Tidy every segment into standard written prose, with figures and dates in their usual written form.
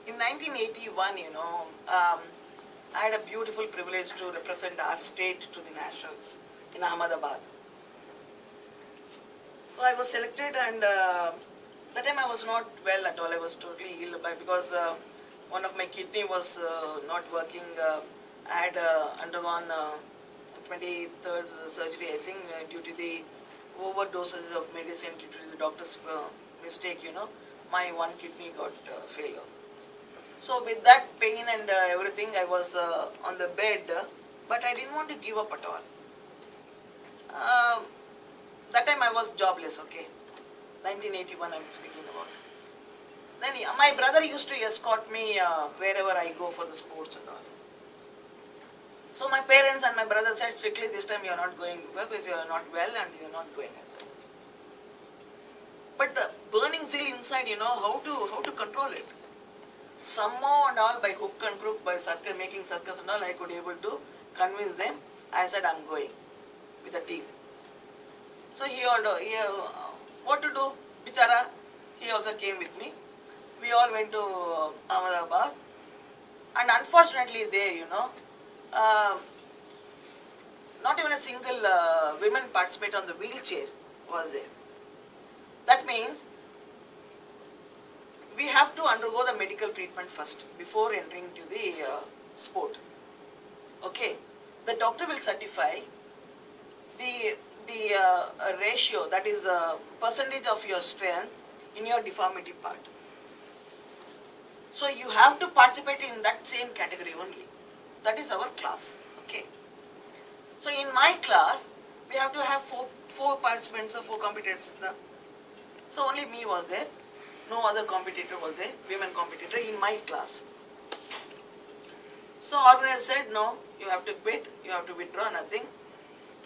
In 1981, I had a beautiful privilege to represent our state to the nationals in Ahmedabad. So I was selected, and that time I was not well at all. I was totally ill because one of my kidney was not working. I had undergone 23rd surgery, I think, due to the overdoses of medicine, due to the doctor's mistake, my one kidney got failure. So with that pain and everything, I was on the bed, but I didn't want to give up at all. That time I was jobless, okay. 1981 I'm speaking about. Then my brother used to escort me wherever I go for the sports and all. So my parents and my brother said, strictly this time you are not going because you are not well and you are not going. But the burning zeal inside, how to control it. Somehow and all, by hook and crook, by circus, making circus and all, I could able to convince them. I said, I'm going with the team. So what to do? Bichara, he also came with me. We all went to Ahmedabad. And unfortunately there, not even a single women participant on the wheelchair was there. That means we have to undergo the medical treatment first before entering to the sport. Okay, the doctor will certify the ratio, that is percentage of your strength in your deformity part. So you have to participate in that same category only. That is our class. Okay. So in my class, we have to have four participants or 4 competitors. So only me was there. No other competitor was there, women competitor in my class. So organizer said, no, you have to quit, you have to withdraw, nothing.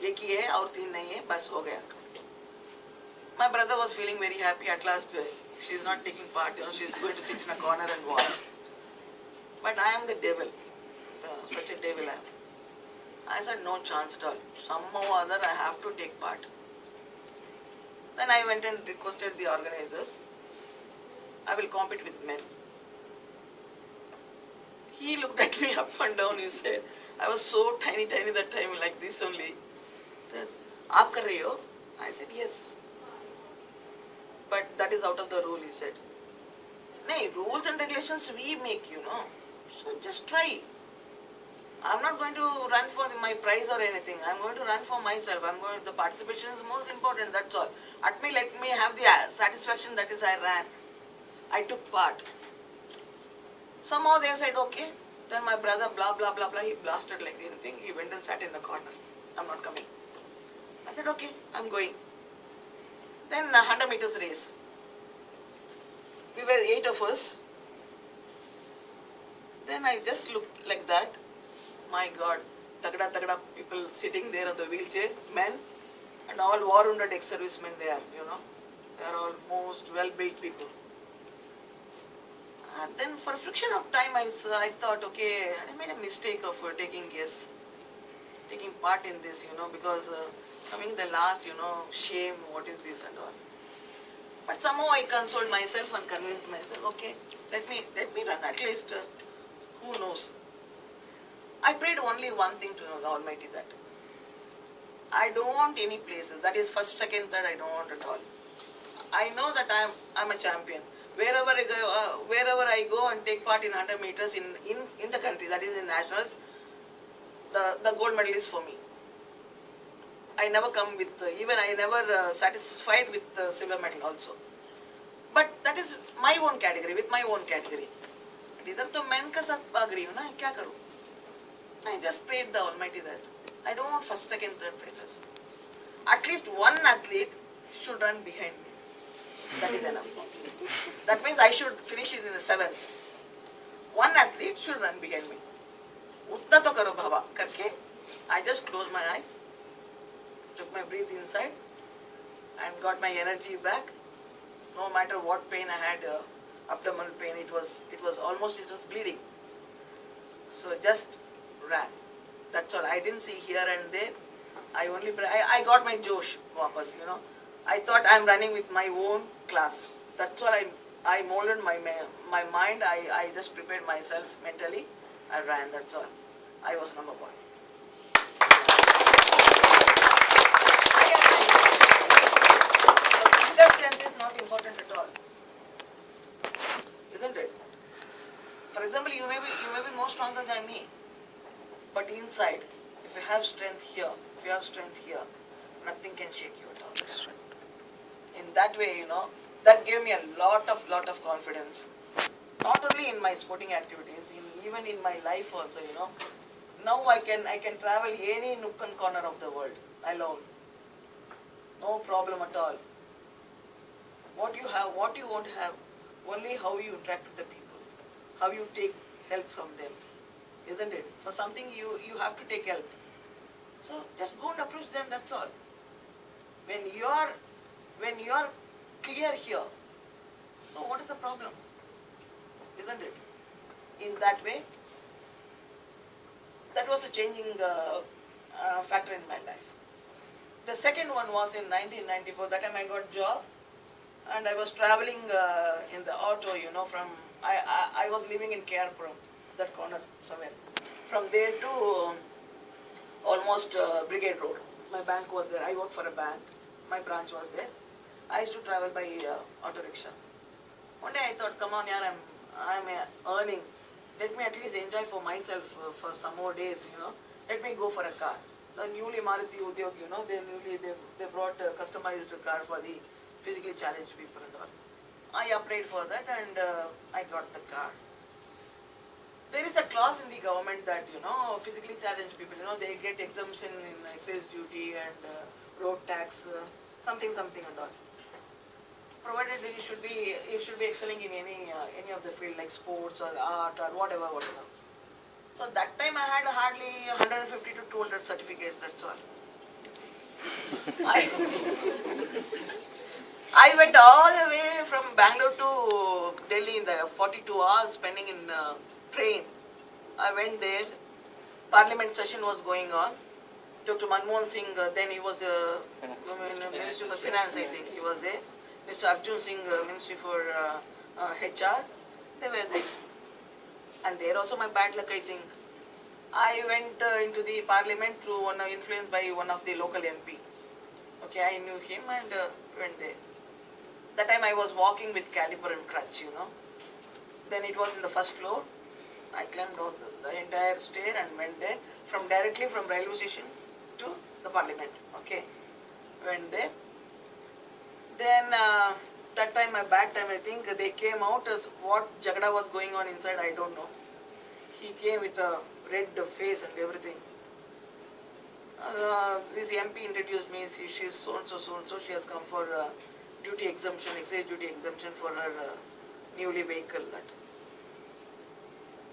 एक ही है और 3 नहीं है, बस हो गया. My brother was feeling very happy at last. She is not taking part, she is going to sit in a corner and watch. But I am the devil, such a devil I am. I said, no chance at all. Somehow or other I have to take part. Then I went and requested the organizers, I will compete with men. He looked at me up and down, he said, I was so tiny that time, like this only. Aap kar rahi ho? I said, yes. But that is out of the rule, he said. Nay, rules and regulations we make, So just try. I'm not going to run for my prize or anything. I'm going to run for myself. The participation is most important, that's all. Let me have the satisfaction, that is I ran. I took part. Somehow they said, okay. Then my brother, blah, blah, blah, blah, he blasted like anything. He went and sat in the corner. I'm not coming. I said, okay, I'm going. Then 100 meters race. We were 8 of us. Then I just looked like that. My God, tagda people sitting there on the wheelchair, men, and all war-wounded ex-servicemen there, They are all most well-built people. Then for a fraction of time I thought, okay, I made a mistake of taking part in this, because coming the last, shame, what is this and all. But somehow I consoled myself and convinced myself, okay, let me run at least, who knows. I prayed only one thing to the Almighty, that I don't want any places, that is first, second, third, I don't want at all. I know that I'm a champion. Wherever I go and take part in 100 meters in the country, that is in nationals, the gold medal is for me. I never come with, even I never satisfied with silver medal also. But that is my own category, with my own category. But इधर तो men का साथ भाग रही हूँ ना, क्या करूँ? I just prayed the Almighty that I don't want first, second, third places. At least one athlete should run behind me. That is enough. That means I should finish it in the 7th. One athlete should run behind me. Utna to karo bhava karke, I just closed my eyes, took my breath inside, and got my energy back. No matter what pain I had, abdominal pain, it was almost bleeding. So just ran. That's all. I didn't see here and there. I got my Josh wapas, I thought I'm running with my own class. That's all I molded my mind. I just prepared myself mentally. I ran. That's all. I was number one. Physical strength is not important at all, isn't it? For example, you may be more stronger than me, but inside, if you have strength here, nothing can shake you at all. In that way, that gave me a lot of confidence. Not only in my sporting activities, even in my life also, Now I can travel any nook and corner of the world alone. No problem at all. What you have, what you won't have, only how you interact with the people, how you take help from them, isn't it? For something you have to take help. So just go and approach them, that's all. When you are clear here, so what is the problem? Isn't it? In that way, that was a changing factor in my life. The second one was in 1994. That time I got job, and I was traveling in the auto. From I was living in Kerpuram, that corner somewhere. From there to almost Brigade Road. My bank was there. I worked for a bank. My branch was there. I used to travel by auto rickshaw. One day I thought, come on, yaar, I'm earning. Let me at least enjoy for myself for some more days, Let me go for a car. The newly Maruti Udyog, they brought a customized car for the physically challenged people and all. I applied for that and I got the car. There is a clause in the government that, physically challenged people, they get exemption in excise duty and road tax, something and all. Provided that you should be excelling in any of the field like sports or art or whatever. So that time I had hardly 150 to 200 certificates, that's all. I went all the way from Bangalore to Delhi in the 42 hours spending in train. I went there. Parliament session was going on. Dr. Manmohan Singh, then he was Minister for Finance, I think he was there. Mr. Arjun Singh, Ministry for HR, they were there. And there also my bad luck, I think. I went into the parliament through influenced by one of the local MP. Okay, I knew him and went there. That time I was walking with caliper and crutch, Then it was in the first floor. I climbed out the entire stair and went there directly from railway station to the parliament. Okay, went there. Then that time, my bad time, I think they came out as what jagada was going on inside, I don't know. He came with a red face and everything. This MP introduced me. She's so and so. She has come for duty exemption, excise duty exemption for her newly vehicle.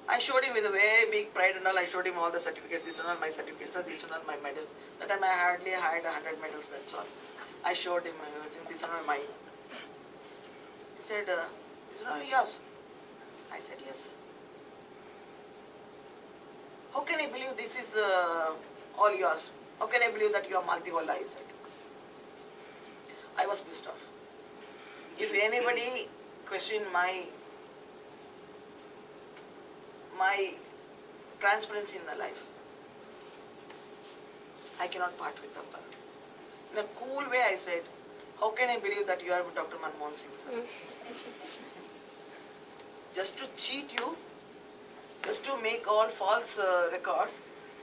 I showed him with a very big pride and all. I showed him all the certificates. These are not my certificates. These are not my medal. That time I hardly had 100 medals. That's all. I showed him everything. These are not mine. He said, "These are not yours." I said, "Yes." How can I believe this is all yours? How can I believe that you are Maltiwalla? I said. I was pissed off. If anybody questioned my transparency in my life, I cannot part with them. In a cool way, I said, "How can I believe that you are Dr. Manmohan Singh, sir?" Just to cheat you, just to make all false records,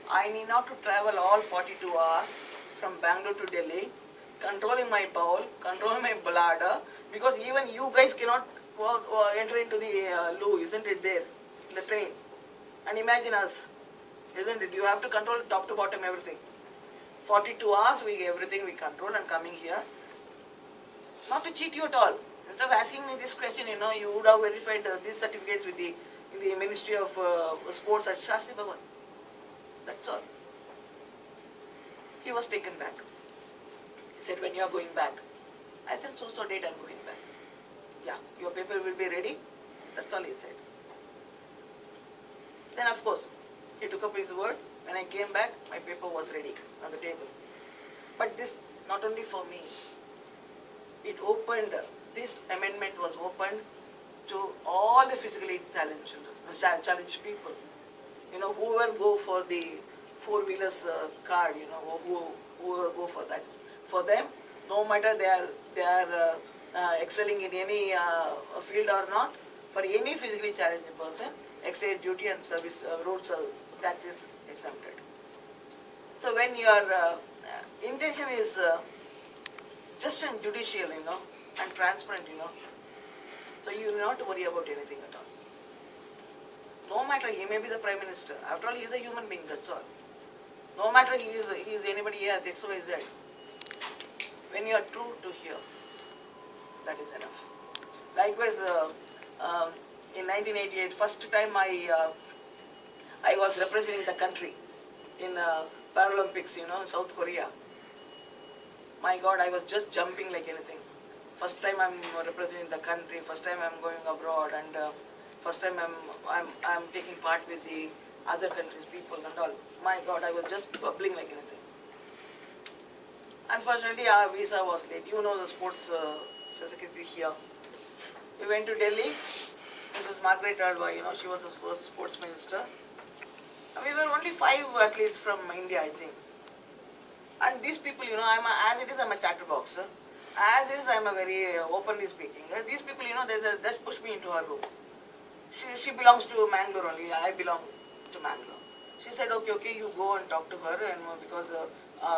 I need not to travel all 42 hours from Bangalore to Delhi, controlling my bowel, controlling my bladder, because even you guys cannot enter into the loo, isn't it, there, in the train? And imagine us, isn't it? You have to control top to bottom everything. 42 hours, everything we control and coming here. Not to cheat you at all. Instead of asking me this question, you would have verified these certificates with in the Ministry of Sports at Shastri Bhavan. That's all. He was taken back. He said, "When you are going back?" I said, so date I'm going back. "Yeah, your paper will be ready." That's all he said. Then of course, he took up his word. When I came back, my paper was ready on the table. But this, not only for me, it opened, this amendment was opened to all the physically challenged people. You know, who will go for the four-wheelers card, you know, who will go for that. For them, no matter they are excelling in any field or not, for any physically challenged person, excise duty and service roads tax is exempted. So when your intention is just and judicial, you know, and transparent, you know, so you do not worry about anything at all. No matter, he may be the Prime Minister. After all, he is a human being, that's all. No matter he is anybody else, X, Y, Z. When you are true to here, that is enough. Likewise, in 1988, first time I was representing the country in Paralympics, you know, in South Korea. My God, I was just jumping like anything. First time I'm representing the country, first time I'm going abroad, and first time I'm taking part with the other countries' people and all. My God, I was just bubbling like anything. Unfortunately, our visa was late. You know the sports facility here. We went to Delhi. Mrs. Margaret Alva, you know, she was the first sports minister. And we were only 5 athletes from India, I think. And these people, you know, as it is, I'm a chatterboxer. As is, I'm a very openly speaking. These people, you know, they just push me into her room. She belongs to Mangalore only. I belong to Mangalore. She said, okay, you go and talk to her, and because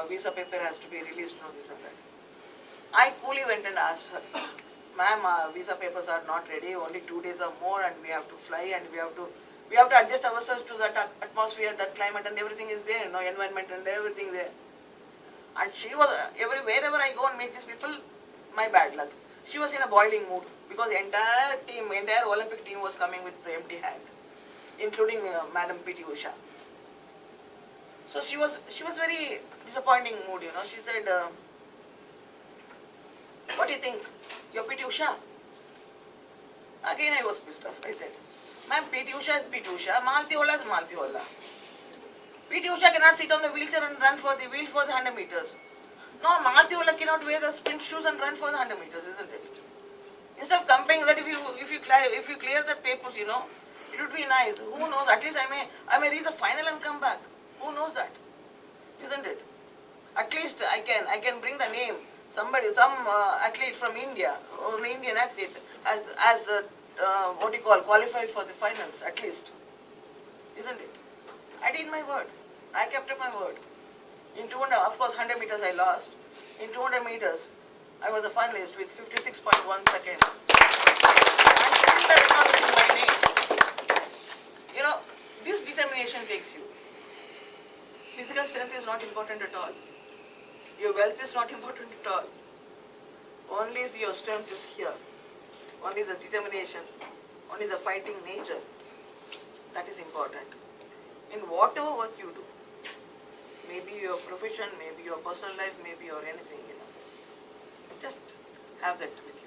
visa paper has to be released, you know, this and that. I coolly went and asked her, ma'am, visa papers are not ready. Only 2 days or more, and we have to fly, and we have to adjust ourselves to that atmosphere, that climate, and everything is there, you know, environment and everything there. And she was, wherever I go and meet these people, my bad luck. She was in a boiling mood because the entire Olympic team was coming with the empty hand, including Madam P.T. Usha. So she was very disappointing mood, you know. She said, what do you think? You're P.T. Usha? Again I was pissed off. I said, ma'am, P.T. Usha is P.T. Usha, Malti Holla is Malti Holla. P.T. Usha cannot sit on the wheelchair and run for the 100 meters. No, Malti Holla cannot wear the sprint shoes and run for the 100 meters, isn't it? Instead of comparing that, if you clear the papers, you know, it would be nice. Who knows? At least I may reach the final and come back. Who knows that? Isn't it? At least I can bring the name. Some athlete from India, or an Indian athlete, as qualified for the finals, at least. Isn't it? I did my word. I kept up my word. In 200, of course, 100 meters I lost. In 200 meters, I was a finalist with 56.1 seconds. And still the record is my name. You know, this determination takes you. Physical strength is not important at all. Your wealth is not important at all. Only your strength is here. Only the determination, only the fighting nature. That is important. In whatever work you do, maybe your profession, maybe your personal life, maybe your anything, you know. Just have that with you.